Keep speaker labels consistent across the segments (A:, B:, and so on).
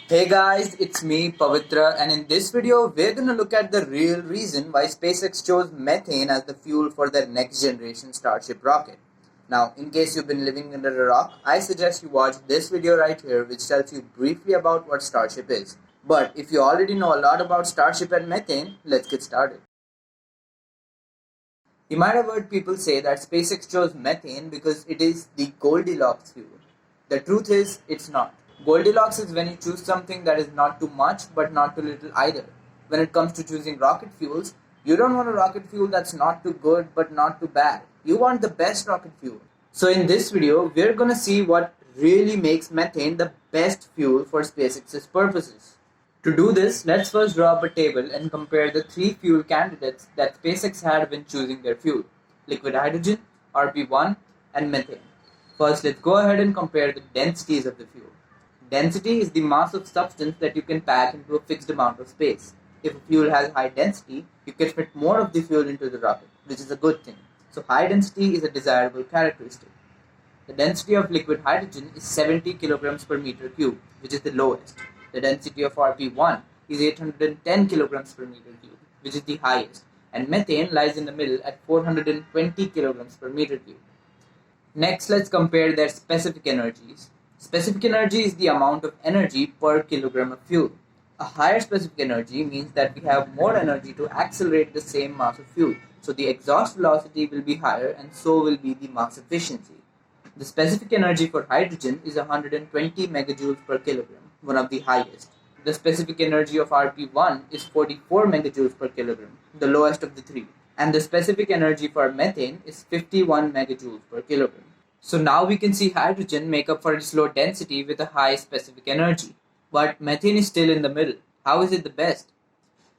A: Hey guys, it's me Pavitra, and in this video we're gonna look at the real reason why SpaceX chose methane as the fuel for their next generation Starship rocket. Now, in case you've been living under a rock, I suggest you watch this video right here which tells you briefly about what Starship is. But if you already know a lot about Starship and methane, let's get started. You might have heard people say that SpaceX chose methane because it is the Goldilocks fuel. The truth is, it's not. Goldilocks is when you choose something that is not too much but not too little either. When it comes to choosing rocket fuels, you don't want a rocket fuel that's not too good but not too bad. You want the best rocket fuel. So in this video, we're gonna see what really makes methane the best fuel for SpaceX's purposes. To do this, let's first draw up a table and compare the three fuel candidates that SpaceX had when choosing their fuel: liquid hydrogen, RP1, and methane. First, let's go ahead and compare the densities of the fuel. Density is the mass of substance that you can pack into a fixed amount of space. If a fuel has high density, you can fit more of the fuel into the rocket, which is a good thing. So high density is a desirable characteristic. The density of liquid hydrogen is 70 kilograms per meter cube, which is the lowest. The density of RP1 is 810 kilograms per meter cube, which is the highest, and methane lies in the middle at 420 kilograms per meter cube. Next, let's compare their specific energies. Specific energy is the amount of energy per kilogram of fuel. A higher specific energy means that we have more energy to accelerate the same mass of fuel, so the exhaust velocity will be higher and so will be the mass efficiency. The specific energy for hydrogen is 120 megajoules per kilogram, one of the highest. The specific energy of RP1 is 44 megajoules per kilogram, the lowest of the three. And the specific energy for methane is 51 megajoules per kilogram. So now we can see hydrogen make up for its low density with a high specific energy. But methane is still in the middle. How is it the best?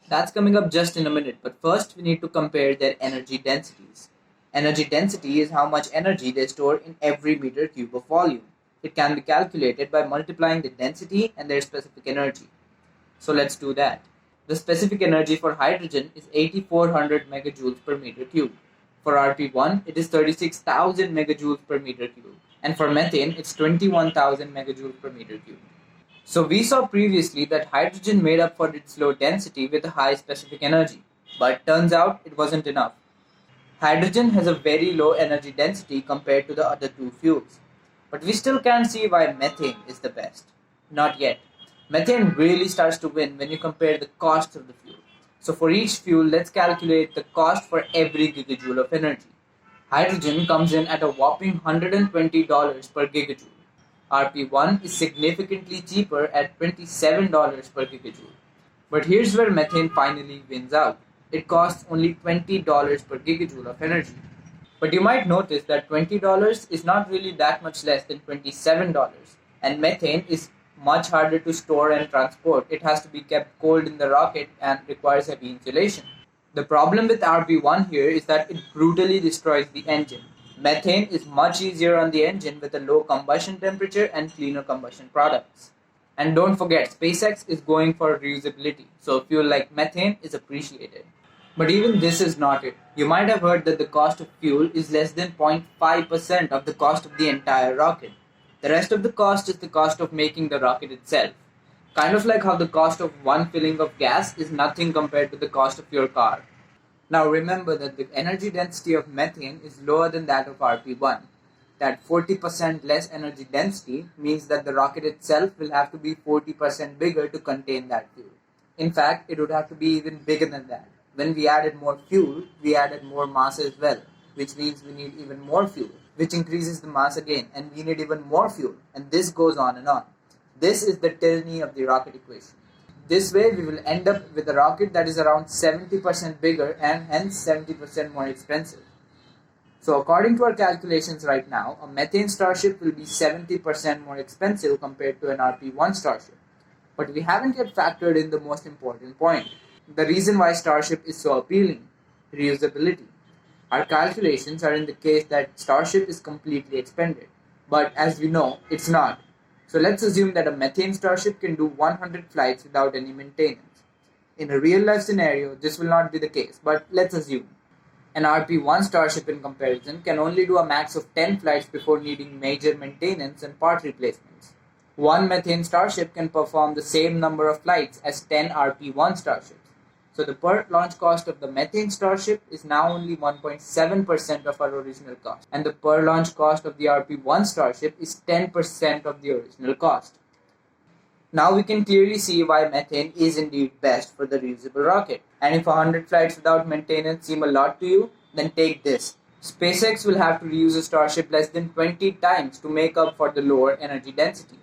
A: That's coming up just in a minute, but first we need to compare their energy densities. Energy density is how much energy they store in every meter cube of volume. It can be calculated by multiplying the density and their specific energy. So let's do that. The specific energy for hydrogen is 8400 megajoules per meter cube. For RP1, it is 36,000 megajoules per meter cube. And for methane, it's 21,000 megajoules per meter cube. So we saw previously that hydrogen made up for its low density with a high specific energy. But turns out it wasn't enough. Hydrogen has a very low energy density compared to the other two fuels. But we still can't see why methane is the best. Not yet. Methane really starts to win when you compare the cost of the fuel. So for each fuel, let's calculate the cost for every gigajoule of energy. Hydrogen comes in at a whopping $120 per gigajoule. RP1 is significantly cheaper at $27 per gigajoule. But here's where methane finally wins out. It costs only $20 per gigajoule of energy. But you might notice that $20 is not really that much less than $27, and methane is much harder to store and transport. It has to be kept cold in the rocket and requires heavy insulation. The problem with RB1 here is that it brutally destroys the engine. Methane is much easier on the engine with a low combustion temperature and cleaner combustion products. And don't forget, SpaceX is going for reusability, so fuel like methane is appreciated. But even this is not it. You might have heard that the cost of fuel is less than 0.5% of the cost of the entire rocket. The rest of the cost is the cost of making the rocket itself. Kind of like how the cost of one filling of gas is nothing compared to the cost of your car. Now remember that the energy density of methane is lower than that of RP1. That 40% less energy density means that the rocket itself will have to be 40% bigger to contain that fuel. In fact, it would have to be even bigger than that. When we added more fuel, we added more mass as well, which means we need even more fuel, which increases the mass again, and we need even more fuel, and this goes on and on. This is the tyranny of the rocket equation. This way, we will end up with a rocket that is around 70% bigger and hence 70% more expensive. So according to our calculations right now, a methane starship will be 70% more expensive compared to an RP1 starship. But we haven't yet factored in the most important point. The reason why Starship is so appealing: reusability. Our calculations are in the case that Starship is completely expended, but as we know, it's not. So let's assume that a methane Starship can do 100 flights without any maintenance. In a real life scenario, this will not be the case, but let's assume. An RP1 Starship in comparison can only do a max of 10 flights before needing major maintenance and part replacements. One methane starship can perform the same number of flights as 10 RP-1 starships. So the per launch cost of the methane starship is now only 1.7% of our original cost, and the per launch cost of the RP-1 starship is 10% of the original cost. Now we can clearly see why methane is indeed best for the reusable rocket. And if 100 flights without maintenance seem a lot to you, then take this. SpaceX will have to reuse a starship less than 20 times to make up for the lower energy density.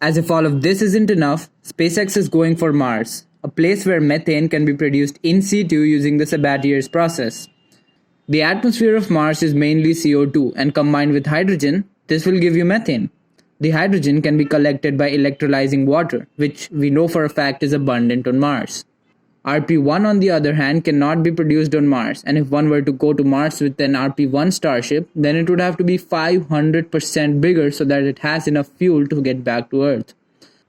A: As if all of this isn't enough, SpaceX is going for Mars, a place where methane can be produced in situ using the Sabatier's process. The atmosphere of Mars is mainly CO2, and combined with hydrogen, this will give you methane. The hydrogen can be collected by electrolyzing water, which we know for a fact is abundant on Mars. RP-1 on the other hand cannot be produced on Mars, and if one were to go to Mars with an RP-1 starship, then it would have to be 500% bigger so that it has enough fuel to get back to Earth.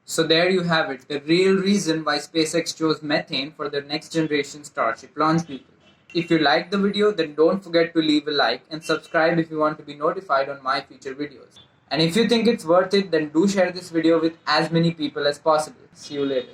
A: So there you have it, the real reason why SpaceX chose methane for their next generation Starship launch vehicle. If you liked the video, then don't forget to leave a like and subscribe if you want to be notified on my future videos. And if you think it's worth it, then do share this video with as many people as possible. See you later.